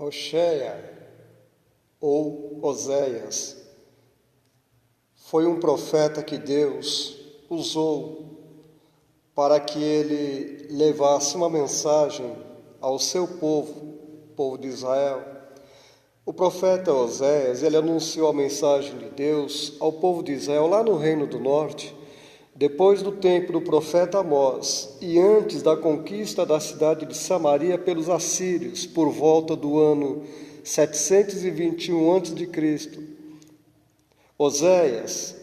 Hoxéia, ou Oséias, foi um profeta que Deus usou para que ele levasse uma mensagem ao seu povo, o povo de Israel. O profeta Oséias, ele anunciou a mensagem de Deus ao povo de Israel lá no Reino do Norte, depois do tempo do profeta Amós e antes da conquista da cidade de Samaria pelos assírios, por volta do ano 721 a.C. Oséias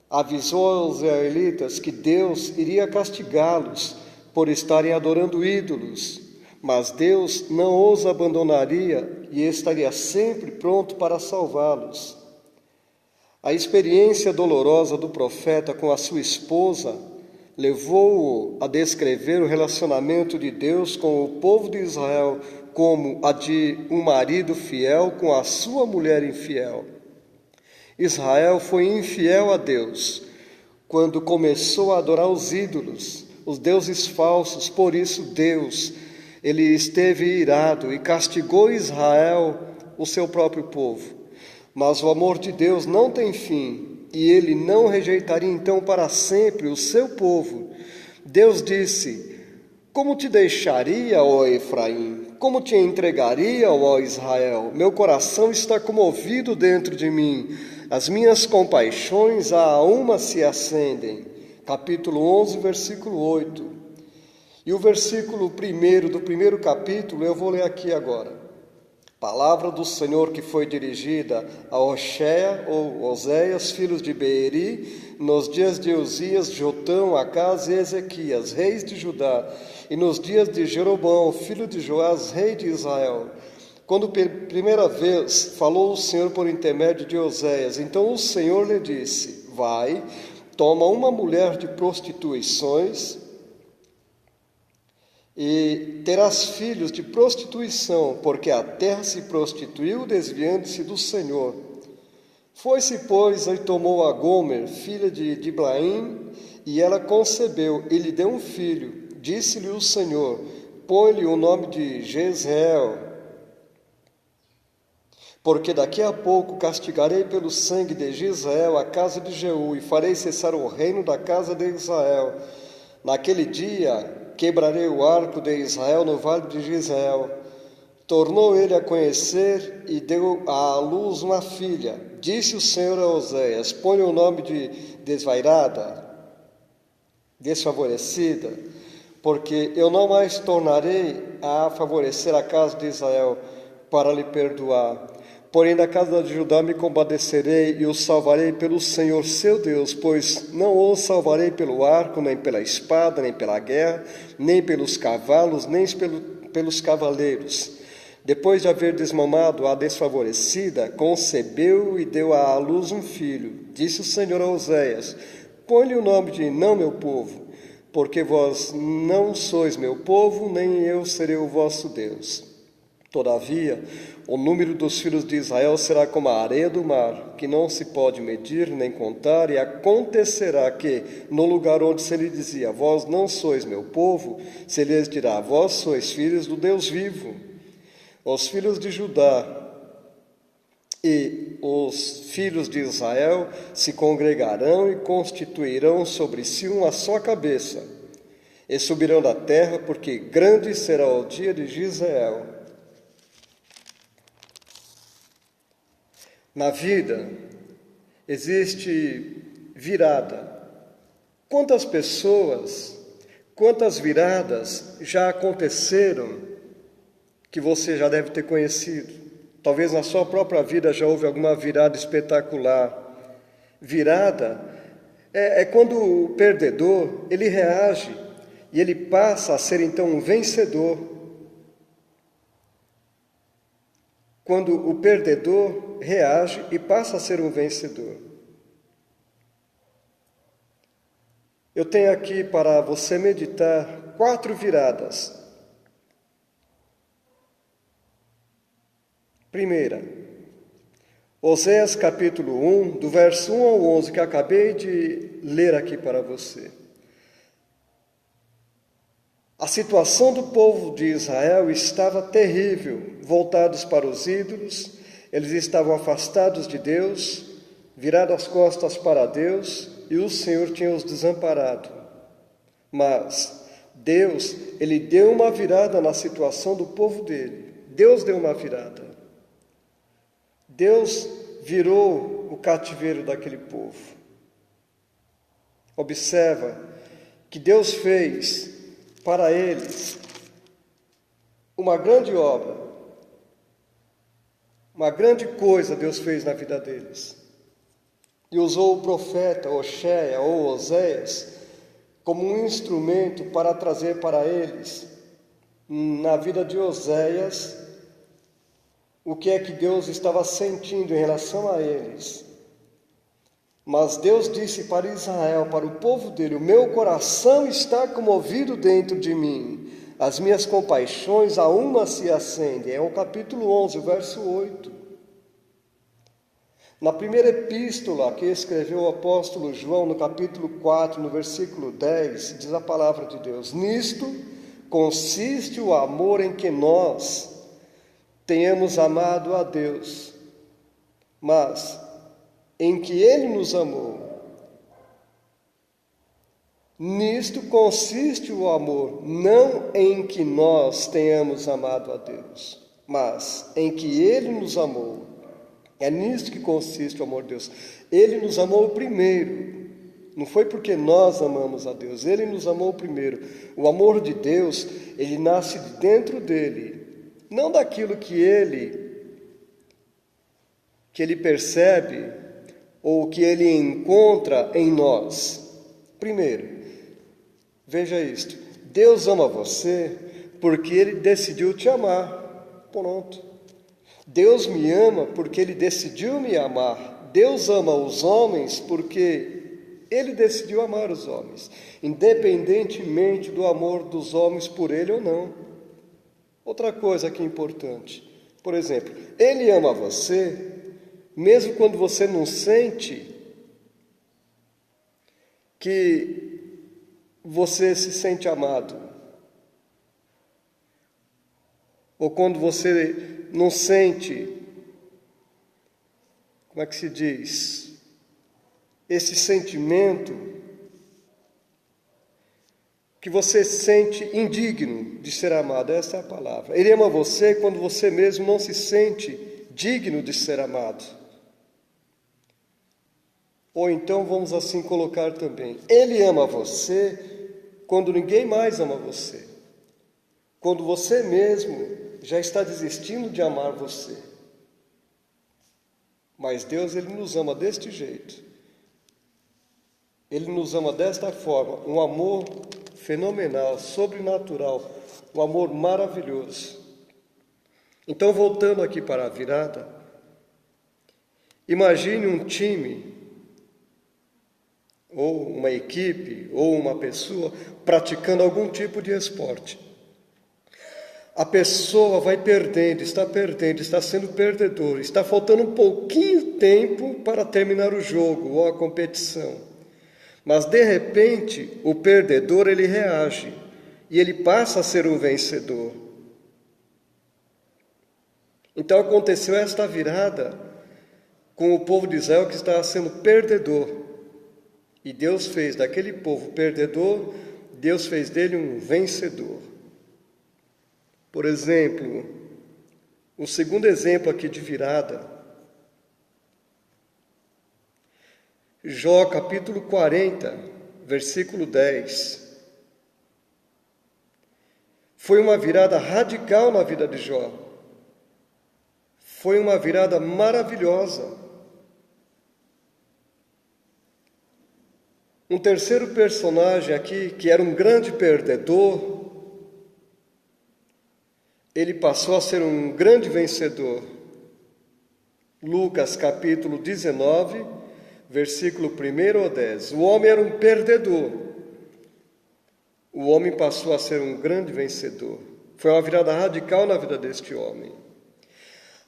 avisou aos israelitas que Deus iria castigá-los por estarem adorando ídolos, mas Deus não os abandonaria e estaria sempre pronto para salvá-los. A experiência dolorosa do profeta com a sua esposa levou-o a descrever o relacionamento de Deus com o povo de Israel como a de um marido fiel com a sua mulher infiel. Israel foi infiel a Deus quando começou a adorar os ídolos, os deuses falsos. Por isso Deus, ele esteve irado e castigou Israel, o seu próprio povo. Mas o amor de Deus não tem fim, e ele não rejeitaria então para sempre o seu povo. Deus disse: como te deixaria, ó Efraim? Como te entregaria, ó Israel? Meu coração está comovido dentro de mim, as minhas compaixões a uma se acendem. Capítulo 11, versículo 8. E o versículo 1 do primeiro capítulo eu vou ler aqui agora. Palavra do Senhor que foi dirigida a Hoxéia, ou Oséias, filhos de Beeri, nos dias de Uzias, Jotão, Acaz e Ezequias, reis de Judá, e nos dias de Jeroboão, filho de Joás, rei de Israel. Quando primeira vez falou o Senhor por intermédio de Oséias, então o Senhor lhe disse: vai, toma uma mulher de prostituições, e terás filhos de prostituição, porque a terra se prostituiu, desviando-se do Senhor. Foi-se, pois, e tomou a Gomer, filha de Diblaim, e ela concebeu, e lhe deu um filho. Disse-lhe o Senhor: põe-lhe o nome de Jezreel, porque daqui a pouco castigarei pelo sangue de Jezreel a casa de Jeú, e farei cessar o reino da casa de Israel. Naquele dia quebrarei o arco de Israel no vale de Jezreel. Tornou ele a conhecer e deu à luz uma filha. Disse o Senhor a Oséias: põe o nome de desvairada, desfavorecida, porque eu não mais tornarei a favorecer a casa de Israel para lhe perdoar. Porém, da casa de Judá me compadecerei e os salvarei pelo Senhor seu Deus, pois não os salvarei pelo arco, nem pela espada, nem pela guerra, nem pelos cavalos, nem pelos cavaleiros. Depois de haver desmamado a desfavorecida, concebeu e deu à luz um filho. Disse o Senhor a Oséias: põe-lhe o nome de não meu povo, porque vós não sois meu povo, nem eu serei o vosso Deus. Todavia, o número dos filhos de Israel será como a areia do mar, que não se pode medir nem contar, e acontecerá que, no lugar onde se lhe dizia: vós não sois meu povo, se lhes dirá: vós sois filhos do Deus vivo. Os filhos de Judá e os filhos de Israel se congregarão e constituirão sobre si uma só cabeça, e subirão da terra, porque grande será o dia de Jezreel. Na vida existe virada. Quantas pessoas, quantas viradas já aconteceram que você já deve ter conhecido? Talvez na sua própria vida já houve alguma virada espetacular. Virada é quando o perdedor, ele reage e ele passa a ser então um vencedor. Quando o perdedor reage e passa a ser um vencedor. Eu tenho aqui para você meditar 4 viradas. Primeira, Oséias capítulo 1, do verso 1 ao 11, que acabei de ler aqui para você. A situação do povo de Israel estava terrível, voltados para os ídolos, eles estavam afastados de Deus, virados as costas para Deus, e o Senhor tinha os desamparado. Mas Deus, Ele deu uma virada na situação do povo dele. Deus deu uma virada. Deus virou o cativeiro daquele povo. Observa que Deus fez para eles uma grande obra, uma grande coisa Deus fez na vida deles. E usou o profeta Oséias ou Oséias como um instrumento para trazer para eles, na vida de Oséias, o que é que Deus estava sentindo em relação a eles. Mas Deus disse para Israel, para o povo dele: o meu coração está comovido dentro de mim, as minhas compaixões a uma se acendem. É o capítulo 11, o verso 8. Na primeira epístola que escreveu o apóstolo João, no capítulo 4, no versículo 10, diz a palavra de Deus: nisto consiste o amor em que nós tenhamos amado a Deus, mas em que Ele nos amou. Nisto consiste o amor, não em que nós tenhamos amado a Deus, mas em que Ele nos amou. É nisto que consiste o amor de Deus. Ele nos amou primeiro. Não foi porque nós amamos a Deus, Ele nos amou primeiro. O amor de Deus, ele nasce de dentro dele, não daquilo que ele percebe ou que ele encontra em nós. Primeiro, veja isto: Deus ama você porque Ele decidiu te amar. Pronto. Deus me ama porque Ele decidiu me amar. Deus ama os homens porque Ele decidiu amar os homens, independentemente do amor dos homens por Ele ou não. Outra coisa que é importante, por exemplo, Ele ama você mesmo quando você não sente que você se sente amado, ou quando você não sente, como é que se diz, esse sentimento que você sente indigno de ser amado. Essa é a palavra. Ele ama você quando você mesmo não se sente digno de ser amado. Ou então vamos assim colocar também: Ele ama você quando ninguém mais ama você, quando você mesmo já está desistindo de amar você. Mas Deus, Ele nos ama deste jeito. Ele nos ama desta forma, um amor fenomenal, sobrenatural, um amor maravilhoso. Então, voltando aqui para a virada, imagine um time, ou uma equipe, ou uma pessoa praticando algum tipo de esporte. A pessoa vai perdendo, está sendo perdedor, está faltando um pouquinho tempo para terminar o jogo ou a competição. Mas de repente, o perdedor ele reage e ele passa a ser um vencedor. Então aconteceu esta virada com o povo de Israel que estava sendo perdedor. E Deus fez daquele povo perdedor, Deus fez dele um vencedor. Por exemplo, o segundo exemplo aqui de virada, Jó capítulo 40, versículo 10. Foi uma virada radical na vida de Jó. Foi uma virada maravilhosa. Um terceiro personagem aqui, que era um grande perdedor, ele passou a ser um grande vencedor. Lucas capítulo 19, versículo 1 ao 10. O homem era um perdedor. O homem passou a ser um grande vencedor. Foi uma virada radical na vida deste homem.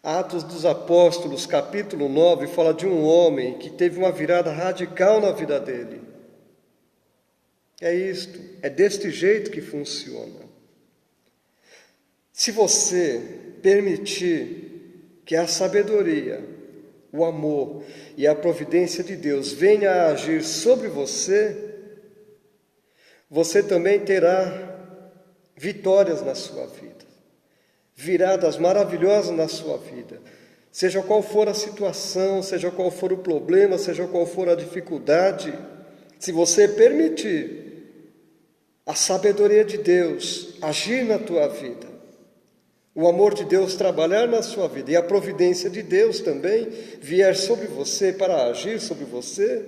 Atos dos Apóstolos, capítulo 9, fala de um homem que teve uma virada radical na vida dele. É isto, é deste jeito que funciona. Se você permitir que a sabedoria, o amor e a providência de Deus venha a agir sobre você, você também terá vitórias na sua vida, viradas maravilhosas na sua vida. Seja qual for a situação, seja qual for o problema, seja qual for a dificuldade, se você permitir a sabedoria de Deus agir na tua vida, o amor de Deus trabalhar na sua vida e a providência de Deus também vier sobre você para agir sobre você,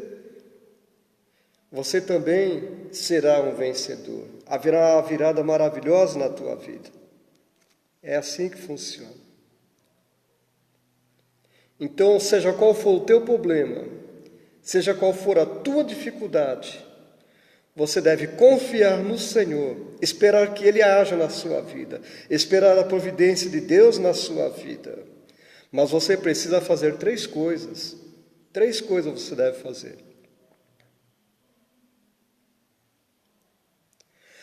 você também será um vencedor. Haverá uma virada maravilhosa na tua vida. É assim que funciona. Então, seja qual for o teu problema, seja qual for a tua dificuldade, você deve confiar no Senhor, esperar que Ele haja na sua vida, esperar a providência de Deus na sua vida. Mas você precisa fazer 3 coisas. 3 coisas você deve fazer.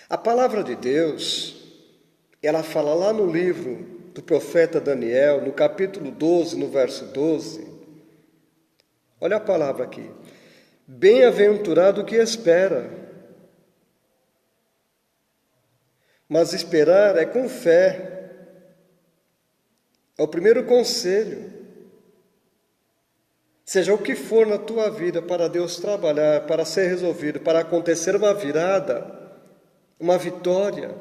A palavra de Deus, ela fala lá no livro do profeta Daniel, no capítulo 12, no verso 12. Olha a palavra aqui. Bem-aventurado o que espera. Mas esperar é com fé. É o primeiro conselho. Seja o que for na tua vida para Deus trabalhar, para ser resolvido, para acontecer uma virada, uma vitória,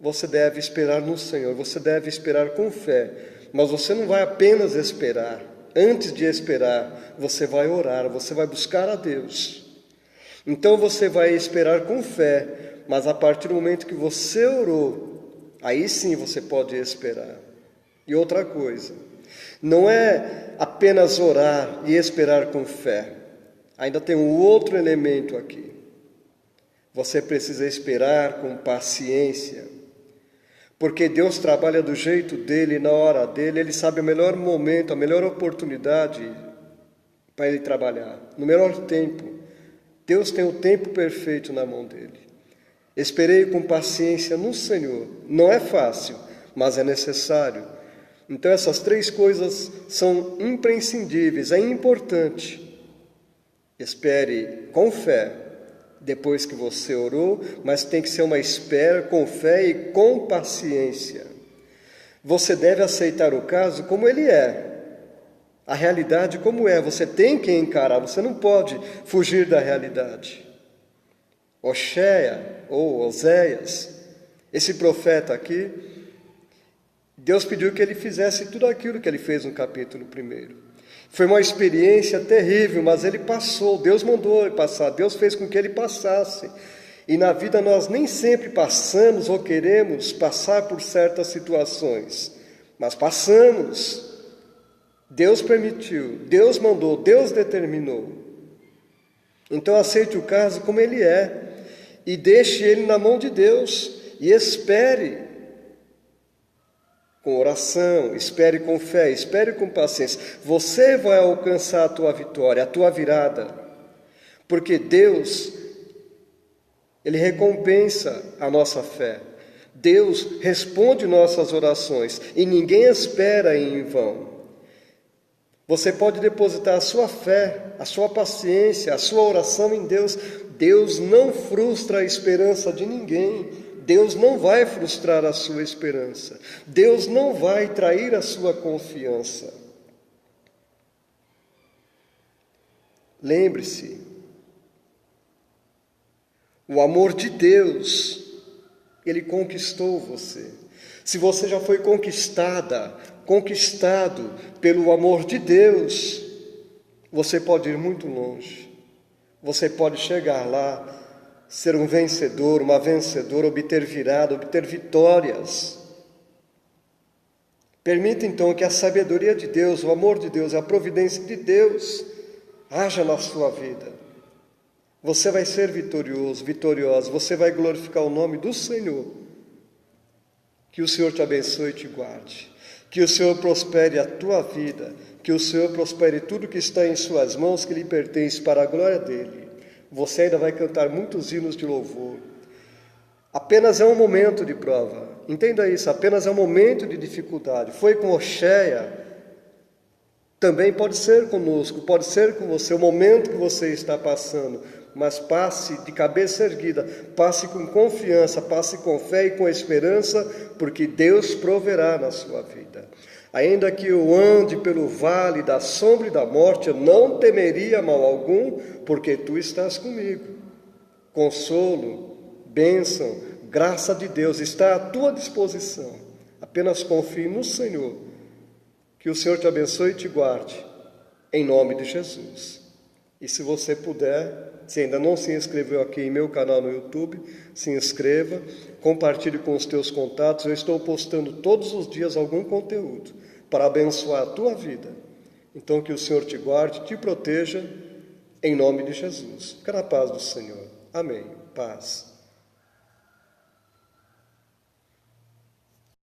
você deve esperar no Senhor, você deve esperar com fé, mas você não vai apenas esperar. Antes de esperar, você vai orar, você vai buscar a Deus. Então você vai esperar com fé, mas a partir do momento que você orou, aí sim você pode esperar. E outra coisa, não é apenas orar e esperar com fé, ainda tem um outro elemento aqui. Você precisa esperar com paciência, porque Deus trabalha do jeito dele, na hora dele, Ele sabe o melhor momento, a melhor oportunidade para Ele trabalhar, no melhor tempo. Deus tem o tempo perfeito na mão dele. Esperei com paciência no Senhor. Não é fácil, mas é necessário. Então essas 3 coisas são imprescindíveis, é importante. Espere com fé, depois que você orou, mas tem que ser uma espera com fé e com paciência. Você deve aceitar o caso como ele é, a realidade como é. Você tem que encarar, você não pode fugir da realidade. Oséia, ou Oséias, esse profeta aqui, Deus pediu que ele fizesse tudo aquilo que ele fez no capítulo 1. Foi uma experiência terrível, mas ele passou, Deus mandou ele passar, Deus fez com que ele passasse. E na vida nós nem sempre passamos ou queremos passar por certas situações, mas passamos. Deus permitiu, Deus mandou, Deus determinou. Então aceite o caso como ele é, e deixe ele na mão de Deus, e espere. Com oração, espere com fé, espere com paciência. Você vai alcançar a tua vitória, a tua virada. Porque Deus, Ele recompensa a nossa fé. Deus responde nossas orações e ninguém espera em vão. Você pode depositar a sua fé, a sua paciência, a sua oração em Deus. Deus não frustra a esperança de ninguém. Deus não vai frustrar a sua esperança. Deus não vai trair a sua confiança. Lembre-se, o amor de Deus, Ele conquistou você. Se você já foi conquistado pelo amor de Deus, você pode ir muito longe. Você pode chegar lá, ser um vencedor, uma vencedora, obter virada, obter vitórias. Permita então que a sabedoria de Deus, o amor de Deus, a providência de Deus haja na sua vida. Você vai ser vitorioso, vitoriosa, você vai glorificar o nome do Senhor. Que o Senhor te abençoe e te guarde. Que o Senhor prospere a tua vida, que o Senhor prospere tudo que está em suas mãos, que lhe pertence para a glória dele. Você ainda vai cantar muitos hinos de louvor. Apenas é um momento de prova. Entenda isso, apenas é um momento de dificuldade. Foi com Oséia, também pode ser conosco, pode ser com você, o momento que você está passando. Mas passe de cabeça erguida, passe com confiança, passe com fé e com esperança, porque Deus proverá na sua vida. Ainda que eu ande pelo vale da sombra e da morte, eu não temeria mal algum, porque tu estás comigo. Consolo, bênção, graça de Deus está à tua disposição. Apenas confie no Senhor. Que o Senhor te abençoe e te guarde, em nome de Jesus. E se você puder, se ainda não se inscreveu aqui em meu canal no YouTube, se inscreva, compartilhe com os teus contatos. Eu estou postando todos os dias algum conteúdo para abençoar a tua vida. Então que o Senhor te guarde, te proteja, em nome de Jesus. Fica na paz do Senhor. Amém. Paz.